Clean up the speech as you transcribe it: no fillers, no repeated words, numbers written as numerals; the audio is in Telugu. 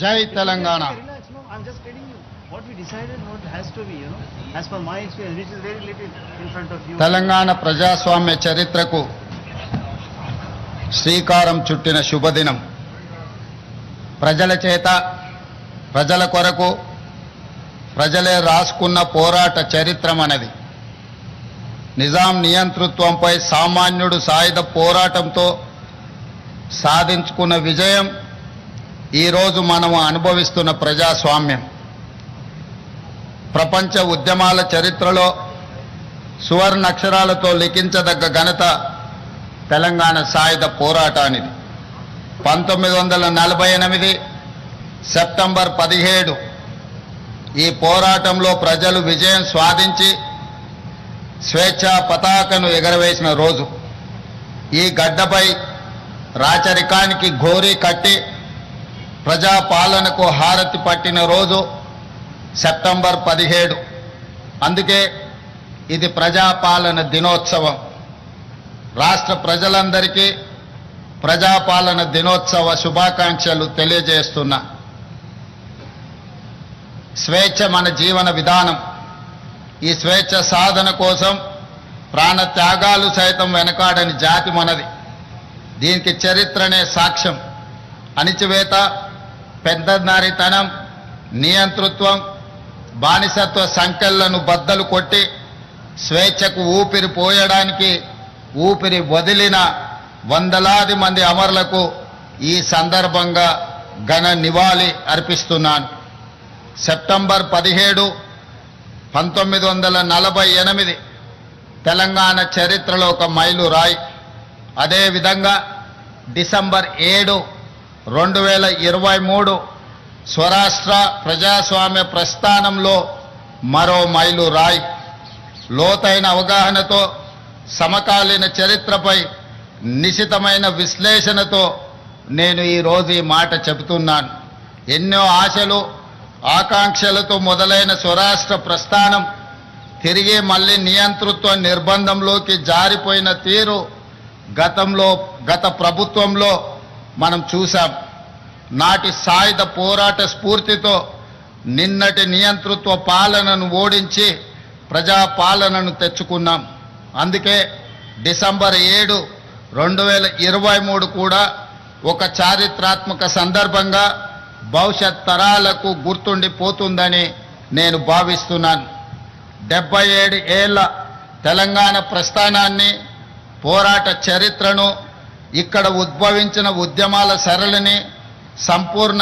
జై Telangana. Relax, no, I'm just telling you what we decided, what has to be, as per my experience, which is very little in front of you. Telangana ప్రజాస్వామ్య చరిత్రకు శ్రీకారం చుట్టిన శుభదినం. ప్రజల చేత, ప్రజల కొరకు ప్రజలే రాసుకున్న పోరాట చరిత్ర మనది. నిజాం నియంతృత్వంపై సామాన్యుడు సాయుధ పోరాటంతో సాధించుకున్న విజయం ఈరోజు మనము అనుభవిస్తున్న ప్రజాస్వామ్యం. ప్రపంచ ఉద్యమాల చరిత్రలో సువర్ణ అక్షరాలతో లిఖించదగ్గ ఘనత తెలంగాణ సాయుధ పోరాటానిది. 1948 సెప్టెంబర్ 17 ఈ పోరాటంలో ప్రజలు విజయం సాధించి స్వేచ్ఛా పతాకను ఎగరవేసిన రోజు. ఈ గడ్డపై రాచరికానికి ఘోరీ కట్టి ప్రజాపాలనకు హారతి పట్టిన రోజు సెప్టెంబర్ 17. అందుకే ఇది ప్రజాపాలన దినోత్సవం. రాష్ట్ర ప్రజలందరికీ ప్రజాపాలన దినోత్సవ శుభాకాంక్షలు తెలియజేస్తున్నా. స్వేచ్ఛ మన జీవన విధానం. ఈ స్వేచ్ఛ సాధన కోసం ప్రాణత్యాగాలు సైతం వెనకాడని జాతి మనది. దీనికి చరిత్రనే సాక్ష్యం. అణిచివేత, పెద్దనారితనం, నియంతృత్వం, బానిసత్వ సంకెళ్లను బద్దలు కొట్టి స్వేచ్ఛకు ఊపిరి పోయడానికి ఊపిరి వదిలిన వందలాది మంది అమరులకు ఈ సందర్భంగా ఘన నివాళి అర్పిస్తున్నాను. సెప్టెంబర్ 17, 1948 తెలంగాణ చరిత్రలో ఒక మైలురాయి. అదేవిధంగా డిసెంబర్ 7, 2023 స్వరాష్ట్ర ప్రజాస్వామ్య ప్రస్థానంలో మరో మైలురాయి. లోతైన అవగాహనతో, సమకాలీన చరిత్రపై నిశితమైన విశ్లేషణతో నేను ఈరోజు ఈ మాట చెబుతున్నాను. ఎన్నో ఆశలు, ఆకాంక్షలతో మొదలైన స్వరాష్ట్ర ప్రస్థానం తిరిగి మళ్ళీ నియంతృత్వ నిర్బంధంలోకి జారిపోయిన తీరు గత ప్రభుత్వంలో మనం చూసాం. నాటి సాయుధ పోరాట స్ఫూర్తితో నిన్నటి నియంతృత్వ పాలనను ఓడించి ప్రజాపాలనను తెచ్చుకున్నాం. అందుకే డిసెంబర్ 7, 2023 కూడా ఒక చారిత్రాత్మక సందర్భంగా భవిష్యత్ తరాలకు గుర్తుండిపోతుందని నేను భావిస్తున్నాను. 77 ఏళ్ల తెలంగాణ ప్రస్థానాన్ని, పోరాట చరిత్రను, ఇక్కడ ఉద్భవించిన ఉద్యమాల సరళిని సంపూర్ణ